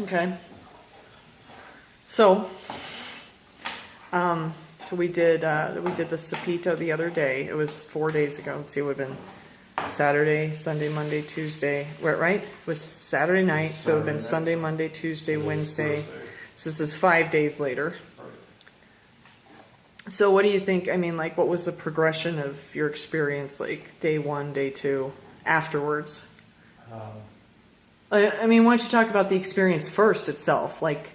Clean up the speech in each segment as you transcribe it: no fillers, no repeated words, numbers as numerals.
Okay. So we did the Sapito the other day. It was 4 days ago. Let's see, it would have been Saturday, Sunday, Monday, Tuesday. Right? It was Saturday night, so it would have been Sunday, Monday, Tuesday, Wednesday. So this is 5 days later. So what do you think? I mean, like, what was the progression of your experience, like day 1, day 2, afterwards? I mean, why don't you talk about the experience first itself? Like,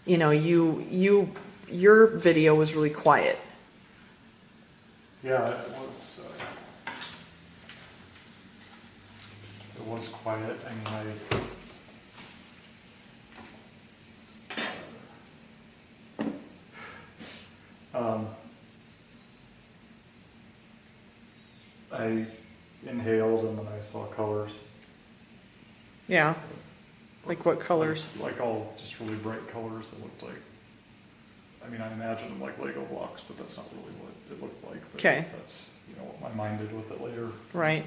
you know, your video was really quiet. Yeah, it was quiet. I mean, I inhaled and then I saw colors. Yeah. Like what colors? Like all just really bright colors that looked like, I mean, I imagined them like Lego blocks, but that's not really what it looked like. Okay. That's, you know, what my mind did with it later. Right.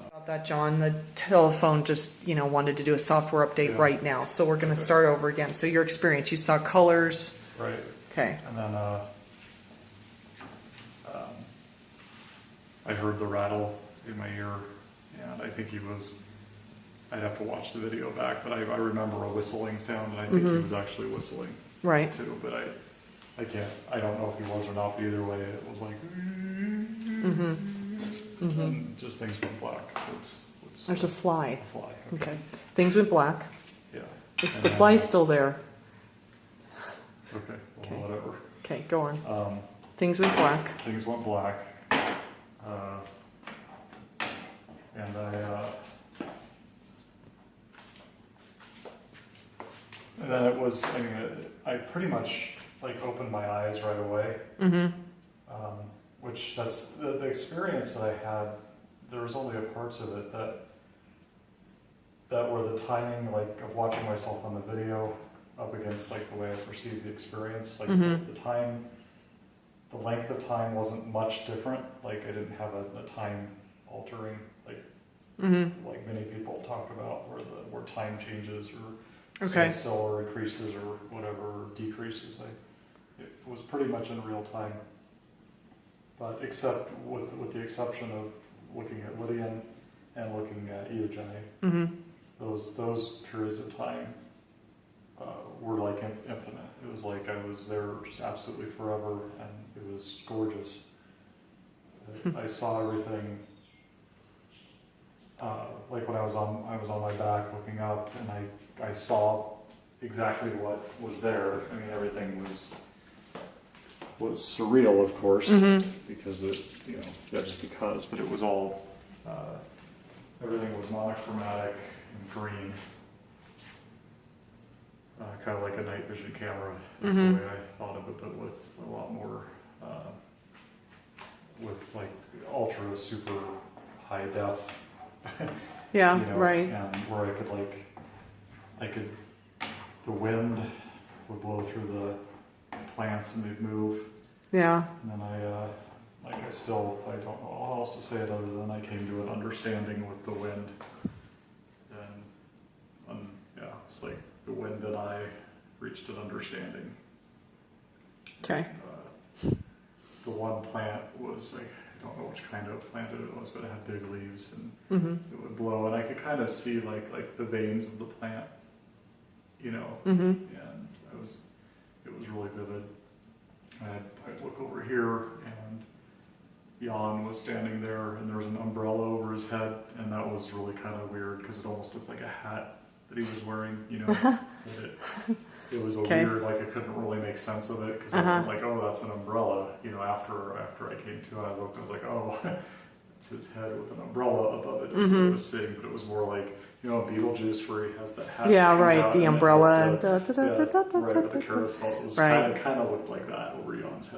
About that, John, the telephone just, you know, wanted to do a software update right now. So we're going to start over again. So your experience, you saw colors. Right. Okay. And then I heard the rattle in my ear, and I think I'd have to watch the video back, but I remember a whistling sound, and I think he was actually whistling too, but I don't know if he was or not, but either way, it was like, and just things went black. There's a fly. A fly. Okay. Things went black. Yeah. The fly's still there. Okay. Well, whatever. Okay, go on. Things went black. Things went black. And and then it was, I mean, I pretty much like opened my eyes right away. Which that's the experience that I had. There was only parts of it that were the timing, like of watching myself on the video up against like the way I perceived the experience. Like the length of time wasn't much different. Like I didn't have a time altering, like like many people talk about, where time changes or stays still or increases or whatever, or decreases. It was pretty much in real time. But except with the exception of looking at Lydian and looking at Eugenie, those periods of time were like infinite. It was like I was there just absolutely forever, and it was gorgeous. I saw everything. Like when I was on my back looking up, and I saw exactly what was there. I mean, everything was surreal, of course, because it, you know, just because, but it was all, everything was monochromatic and green, kind of like a night vision camera is the way I thought of it, but with a lot more, with like ultra super high def. Yeah, you know, right. And where the wind would blow through the plants and they'd move. Yeah. And then I don't know how else to say it other than I came to an understanding with the wind. And yeah, it's like the wind and I reached an understanding. Okay. The one plant was like, I don't know which kind of plant it was, but it had big leaves and it would blow, and I could kind of see like the veins of the plant, you know, and it was really vivid. I'd look over here, and Jan was standing there, and there was an umbrella over his head, and that was really kind of weird because it almost looked like a hat that he was wearing, you know. It was a weird, like I couldn't really make sense of it because I was like, oh, that's an umbrella, you know. After I came to it, I looked, and I was like, oh, it's his head with an umbrella above it. Is what I was seeing, but it was more like, you know, Beetlejuice where he has that hat. Yeah, right. The umbrella. Right, with the carousel. It was kind of looked like that over Jan's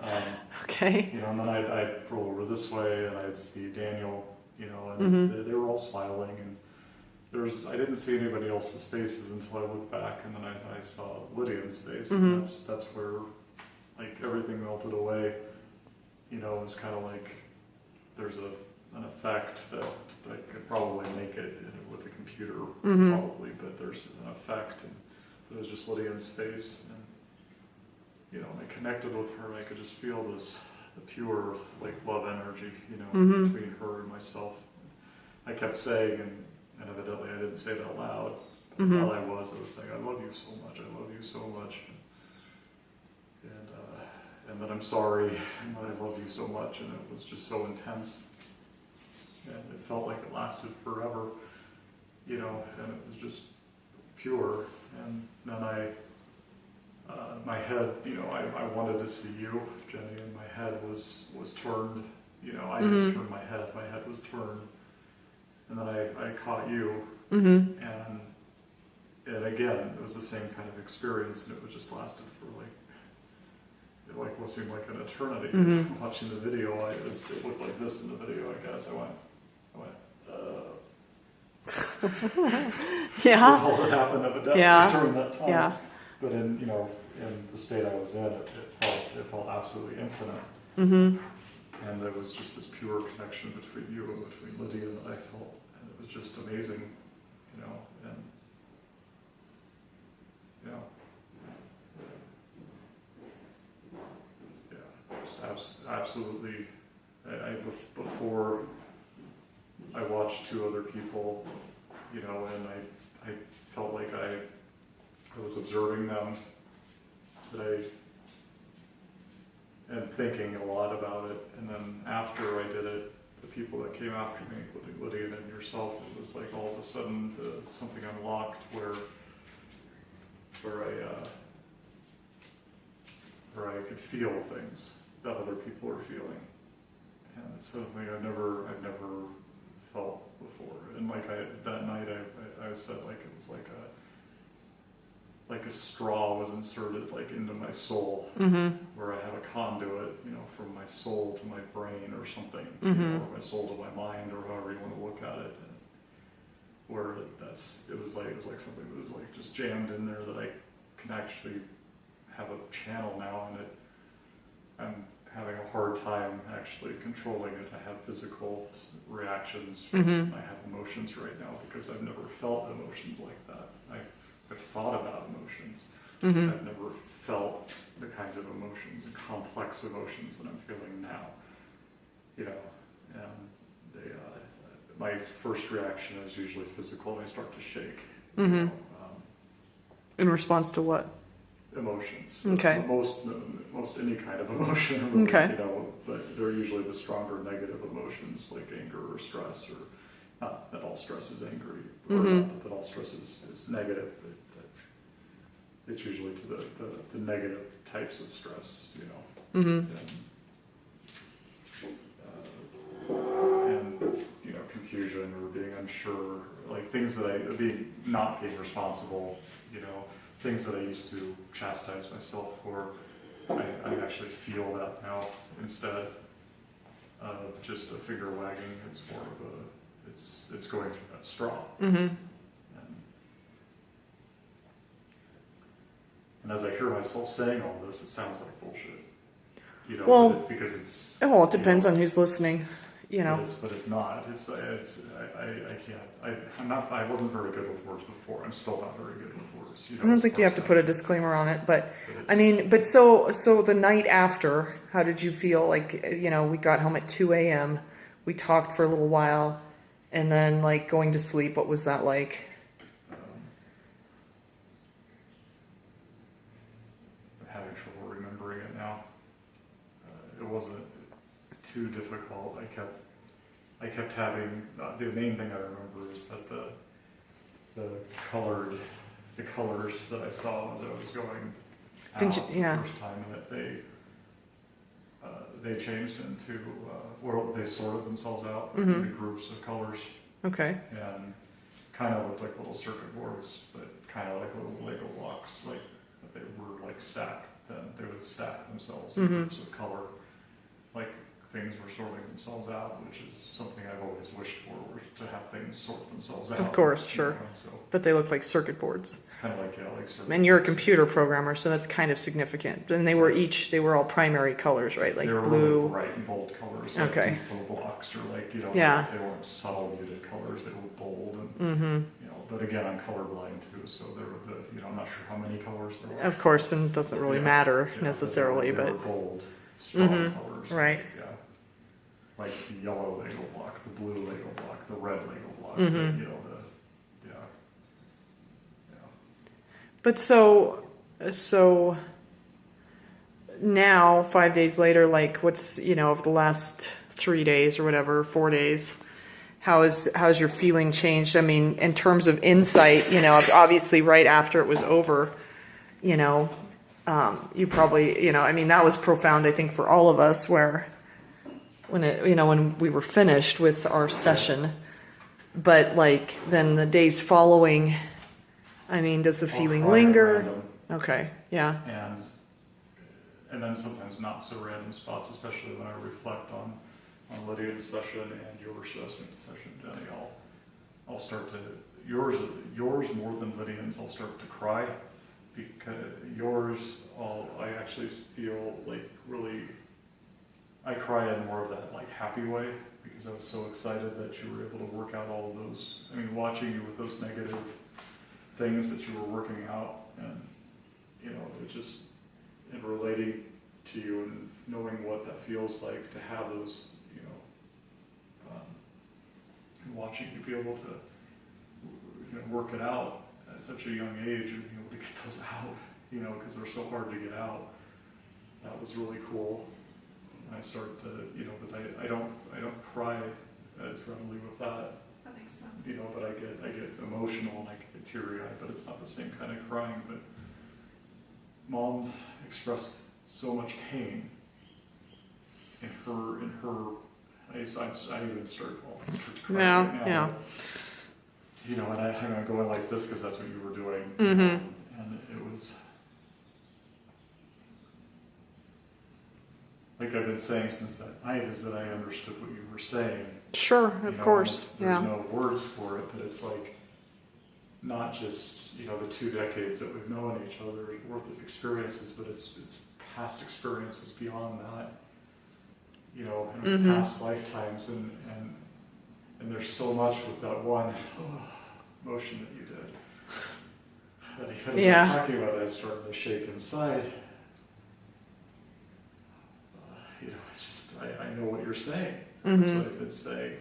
head. Okay. You know, and then I'd roll over this way, and I'd see Daniel, you know, and they were all smiling, and I didn't see anybody else's faces until I looked back, and then I saw Lydian's face, and that's where like everything melted away. You know, it was kind of like there's an effect that I could probably make it with a computer probably, but there's an effect, and it was just Lydian's face, and you know, I connected with her, and I could just feel this pure like love energy, you know, between her and myself. I kept saying, and evidently I didn't say it out loud, but while I was saying, I love you so much, I love you so much, and that I'm sorry, and that I love you so much, and it was just so intense, and it felt like it lasted forever, you know, and it was just pure. And then my head, you know, I wanted to see you, Jenny, and my head was turned, you know, I didn't turn my head was turned, and then I caught you, and again, it was the same kind of experience, and it was just lasted for like what seemed like an eternity. Watching the video, it looked like this in the video, I guess. I went, Yeah. That's all that happened evidently during that time. Yeah. But in the state I was in, it felt absolutely infinite. And there was just this pure connection between you and between Lydia that I felt, and it was just amazing, you know, and just absolutely. Before I watched two other people, you know, and I felt like I was observing them, and thinking a lot about it. And then after I did it, the people that came after me, including Lydia and yourself, it was like all of a sudden something unlocked where I could feel things that other people are feeling, and it's something I've never felt before. And that night I said like it was like a straw was inserted like into my soul, where I have a conduit, you know, from my soul to my brain or something, you know, or my soul to my mind, or however you want to look at it. And where it was like something that was like just jammed in there that I can actually have a channel now, and I'm having a hard time actually controlling it. I have physical reactions. I have emotions right now because I've never felt emotions like that. I've thought about emotions. I've never felt the kinds of emotions and complex emotions that I'm feeling now. You know, and my first reaction is usually physical, and I start to shake. You know, in response to what? Emotions. Okay. Most any kind of emotion, really, okay. You know, but they're usually the stronger negative emotions like anger or stress, or not that all stress is angry, or not that all stress is negative, but it's usually to the negative types of stress, you know. And you know, confusion or being unsure, like things that not being responsible, you know. Things that I used to chastise myself for, I actually feel that now instead of just a finger wagging. It's more of it's going through that straw. And as I hear myself saying all this, it sounds like bullshit. You know, well, because it's. Well, it depends on who's listening. You know, but it's not. I can't. I wasn't very good with words before. I'm still not very good with words. You know, I don't think you have to put a disclaimer on it, but I mean, so the night after, how did you feel? Like, you know, we got home at 2 a.m. We talked for a little while, and then like going to sleep. What was that like? I'm having trouble remembering it now. It wasn't too difficult. I kept having the main thing I remember is that the colors that I saw as I was going out the first time, and that they changed into they sorted themselves out into groups of colors. Okay. And kind of looked like little circuit boards, but kind of like little Lego blocks, like that they were like stacked. Then they would stack themselves in groups of color, like things were sorting themselves out, which is something I've always wished for, was to have things sort themselves out. Of course, sure. You know, so but they look like circuit boards. It's kind of like circuit and you're a boards. computer programmer, so that's kind of significant. And they were all primary colors, right? Like they were blue. really bright and bold colors, like okay. deep blue blocks, or like, you know, Yeah. they weren't subtle muted colors, they were bold and, you know, but again, I'm colorblind too, so there were I'm not sure how many colors there were. Of course, and it doesn't really matter necessarily, they were but gold, strong Mhm, colors. right. Yeah. Like the yellow Lego block, the blue Lego block, the red Lego block, Mhm. yeah. But so now 5 days later, like what's of the last 3 days or whatever, 4 days, how's your feeling changed? I mean, in terms of insight, obviously right after it was over, you probably, I mean, that was profound, I think, for all of us, where when we were finished with our session, but like then the days following, I mean, does the I'll feeling cry at linger? random, Okay, yeah. and then sometimes not so random spots, especially when I reflect on Lydia's session and your session, Jenny. I'll start to yours more than Lydian's. I'll start to cry because yours, I actually feel like really. I cry in more of that like happy way because I was so excited that you were able to work out all of those. I mean, watching you with those negative things that you were working out, and it just and relating to you and knowing what that feels like to have those, and watching you be able to work it out at such a young age and be able to get those out, because they're so hard to get out. That was really cool. I start to, but I don't cry as readily with that. That makes sense. But I get emotional and I get teary-eyed, but it's not the same kind of crying. But Mom expressed so much pain in her. I even started to cry right now. Yeah. And I'm going like this because that's what you were doing, Mm-hmm. and it was. Like I've been saying since that night, is that I understood what you were saying. Sure, of course. There's no words for it, but it's like not just the 2 decades that we've known each other worth of experiences, but it's past experiences beyond that. And past lifetimes, and there's so much with that one motion that you did. That even as I'm talking about it, I'm starting to shake inside. It's just, I know what you're saying. That's what I've been saying.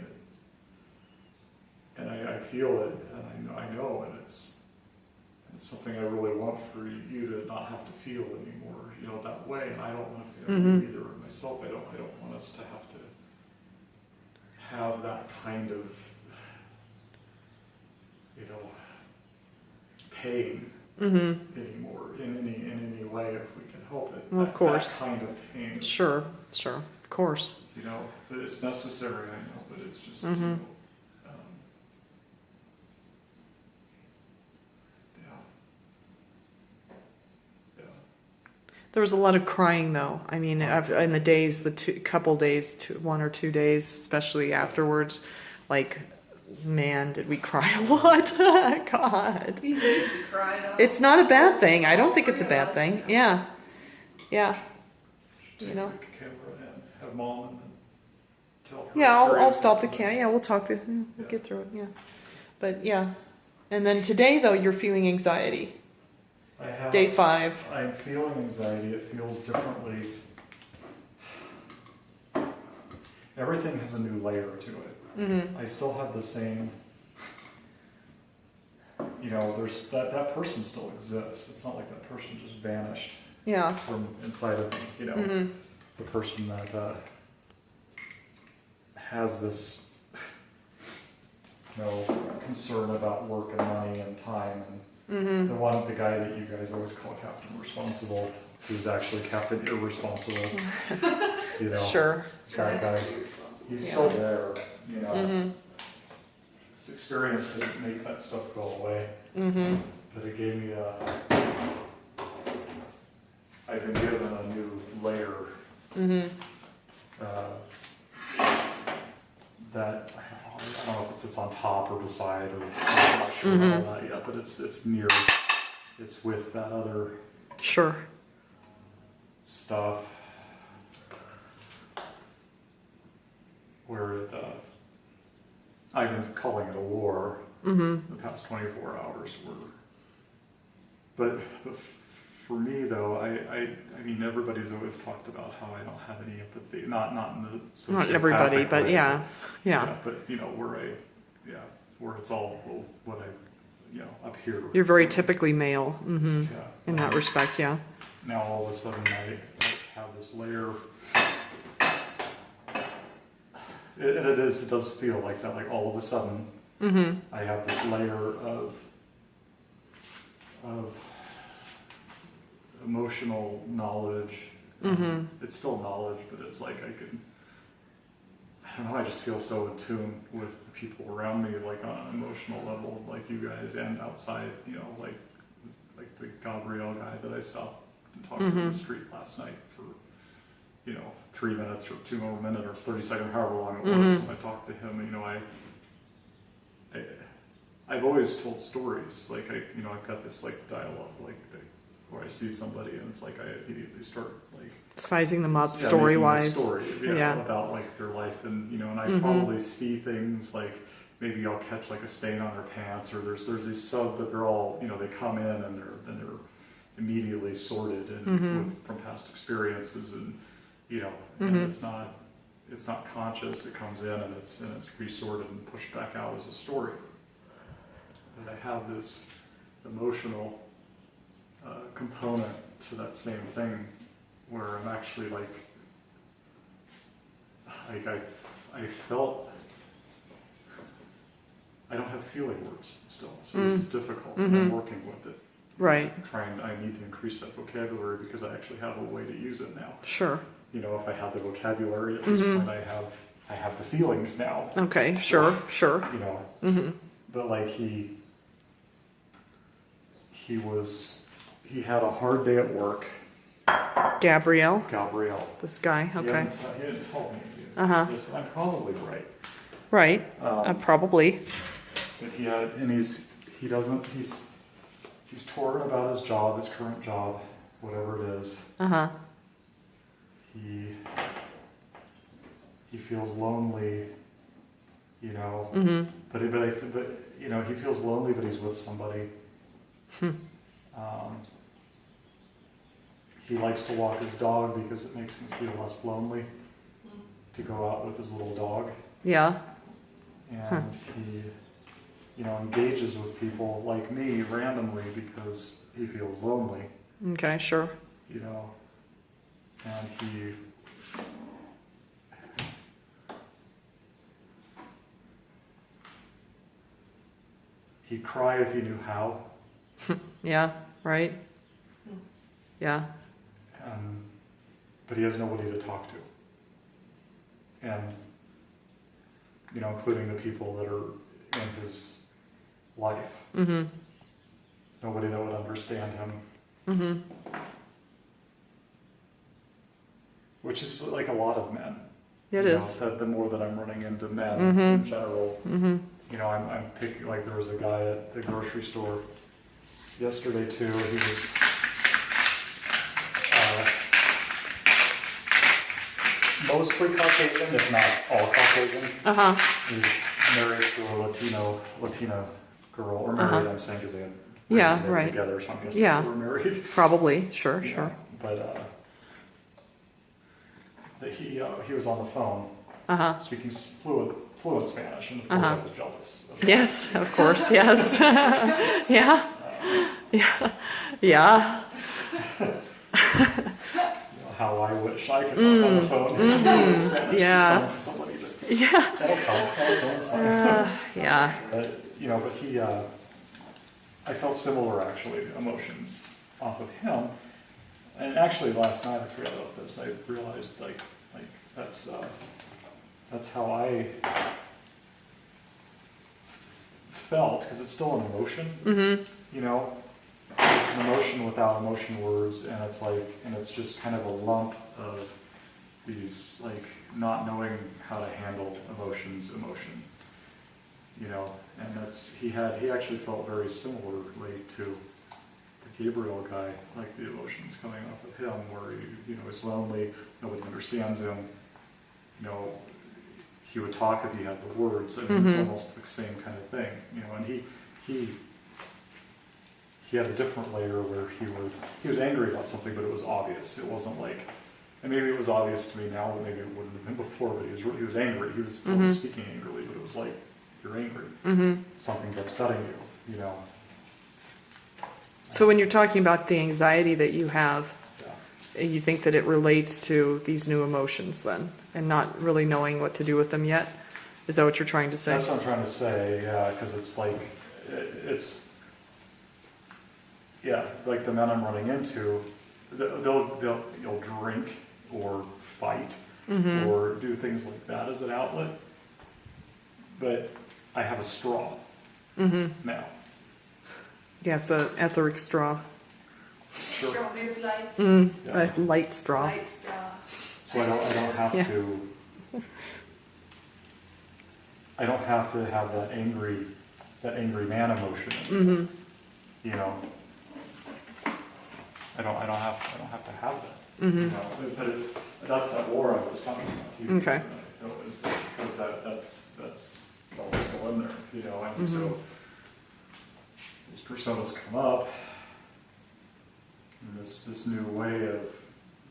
And I feel it, and I know, and it's something I really want for you to not have to feel anymore, that way. And I don't want to feel it either myself. I don't want us to have that kind of, pain anymore in any way if we can help it. Well, of course. That kind of pain. Sure, of course. But it's necessary, I know, but it's just, There was a lot of crying, though. I mean, in the days, couple days, 1 or 2 days, especially afterwards, like, man, did we cry a lot. God. You need to cry, though. It's not a bad thing. I don't think it's a bad thing. Yeah. Take a camera and have Mom and then tell her. Yeah, I'll stop the camera. Yeah, we'll talk. We'll get through it. Yeah. But, yeah. And then today, though, you're feeling anxiety. Day 5. I'm feeling anxiety. It feels differently. Everything has a new layer to it. I still have the same, there's that person still exists. It's not like that person just vanished from inside of me, the person that has this, concern about work and money and time, and the guy that you guys always call Captain Responsible, who's actually Captain Irresponsible, Sure. that guy. He's still there, This experience didn't make that stuff go away, but it gave me I've been given a new layer that I don't know if it sits on top or beside, or I'm not sure about that yet, but it's near. It's with that other stuff. Where I've been calling it a war, the past 24 hours were. But for me though, I mean, everybody's always talked about how I don't have any empathy. Not in the Not everybody, sociopathic but way, yeah. Yeah. but you know, where it's all what I, you know, up here. You're very typically male. Mm-hmm. Yeah. In that respect, yeah. Now all of a sudden I have this layer. It does feel like that. Like all of a sudden, I have this layer of emotional knowledge. It's still knowledge, but it's like I don't know, I just feel so in tune with the people around me, like on an emotional level, like you guys, and outside, you know, like the Gabriel guy that I saw and talked to in the street last night for, you know, 3 minutes or 2 more minutes or 30 seconds, however long it was. When I talked to him, you know, I've always told stories, like you know, I've got this like dialogue, like where I see somebody and it's like I immediately start like sizing them up, yeah, story wise. Story, about like their life, and you know, and I probably see things like maybe I'll catch like a stain on their pants, or there's these sub, but they're all, you know, they come in and they're immediately sorted and from past experiences, and you know, and it's not conscious. It comes in and it's resorted and pushed back out as a story. And I have this emotional component to that same thing, where I'm actually like I felt I don't have feeling words still, so this is difficult. And I'm working with it. Right. I need to increase that vocabulary because I actually have a way to use it now. Sure. You know, if I had the vocabulary at this point, I have the feelings now. Okay. So, Sure. You know, but like he had a hard day at work. Gabriel, Gabriel. this guy. Okay. He didn't tell me. Uh-huh. I'm probably right. Right. Probably. But he's torn about his job, his current job, whatever it is. Uh-huh. He feels lonely, you know. But you know, he feels lonely, but he's with somebody. He likes to walk his dog because it makes him feel less lonely to go out with his little dog. Yeah. And he, you know, engages with people like me randomly because he feels lonely, Okay. Sure. you know. And he'd cry if he knew how. Yeah. Right. Yeah. But he has nobody to talk to. And, you know, including the people that are in his life. Nobody that would understand him. Which is like a lot of men. It is. Know, the more that I'm running into men in general. You know, I'm picking, like there was a guy at the grocery store yesterday too. He was mostly Caucasian, if not all Caucasian. He's married to a Latina girl, or married, I'm saying, because they had Yeah, right. together, so I'm guessing Yeah. they were married. Probably. Sure. Yeah, Sure. but he was on the phone speaking fluent Spanish, and of course I was jealous. Yes. Of course. Yes. Yeah. Yeah. Yeah. You know, how I wish I could talk on the phone in fluent Spanish Yeah. to somebody that Yeah. that'll come. It's fine. Yeah. But you know, I felt similar actually emotions off of him. And actually, last night I forgot about this. I realized like that's how I felt, because it's still an emotion. You know, it's an emotion without emotion words, and it's just kind of a lump of these like not knowing how to handle emotion. You know, and he actually felt very similarly to the Gabriel guy, like the emotions coming off of him, where he, you know, is lonely, nobody understands him. You know, he would talk if he had the words, and it was almost the same kind of thing, you know. And he had a different layer where he was angry about something, but it was obvious. It wasn't like, and maybe it was obvious to me now, but maybe it wouldn't have been before. But he was angry. He wasn't speaking angrily, but it was like, you're angry. Something's upsetting you, you know. So when you're talking about the anxiety that you have, Yeah. you think that it relates to these new emotions then, and not really knowing what to do with them yet? Is that what you're trying to say? That's what I'm trying to say, yeah, because it's like, it's, yeah, like the men I'm running into, they'll drink or fight or do things like that as an outlet, but I have a straw now. Yeah, so etheric straw. Sure. Straw, maybe light. Yeah. A light straw. Light straw. So I don't have Yeah. to. I don't have to have that angry man emotion. You know. I don't have to have that. You know? But that's that war I was talking about too. Okay. Because that's all still in there. You know, and so these personas come up, and this new way of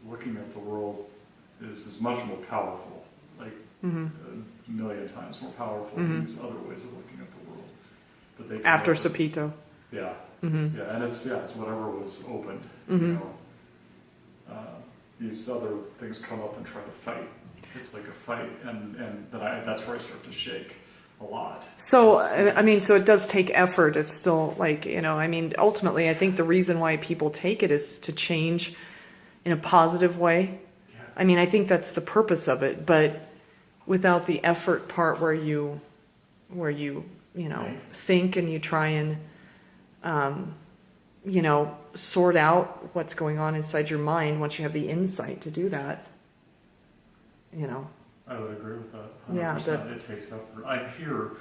looking at the world is much more powerful, like a million times more powerful than these other ways of looking at the world. But they After Sapito. yeah, yeah, and it's whatever was opened. You know, these other things come up and try to fight. It's like a fight, and that's where I start to shake a lot. So, I mean, so it does take effort. It's still like, you know, I mean, ultimately, I think the reason why people take it is to change in a positive way. Yeah. I mean, I think that's the purpose of it, but without the effort part where you know, think and you try and, you know, sort out what's going on inside your mind once you have the insight to do that, you know. I would agree with that. 100%. Yeah, It takes effort. I'm here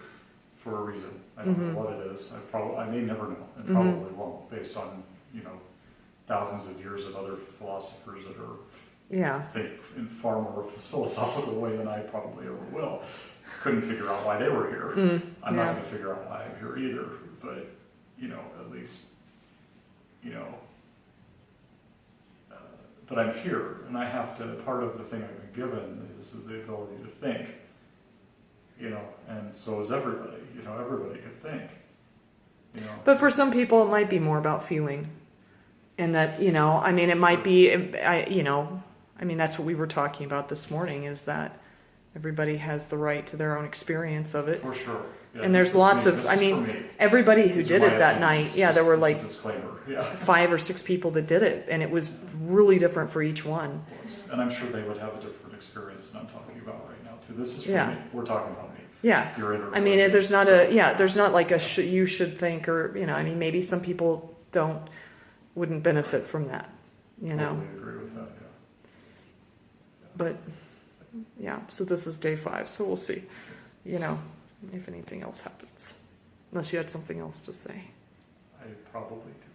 for a reason. I don't know what it is. I may never know, and probably won't, based on, you know, thousands of years of other philosophers that are think in far more philosophical way than I probably ever will. Couldn't figure out why they were here. I'm not going to figure out why I'm here either. But you know, at least, you know. But I'm here, and I have to. Part of the thing I've been given is the ability to think. You know, and so is everybody. You know, everybody can think. You know. But for some people, it might be more about feeling, and that, you know, I mean, it might be, you know, I mean, that's what we were talking about this morning, is that everybody has the right to their own experience of it. For sure. Yeah, And there's lots of, I mean, everybody who did it that night, there were like disclaimer. Yeah. 5 or 6 people that did it, and it was really different for each one. And I'm sure they would have a different experience than I'm talking about right now too. This is for Yeah. me. We're talking about me. Yeah. You're I mean, there's not there's not like a you should think, or, you know, I mean, maybe some people wouldn't benefit from that, you know. Totally agree with that. Yeah. But yeah, so this is day 5, so we'll see, you know, if anything else happens. Unless you had something else to say. I probably do.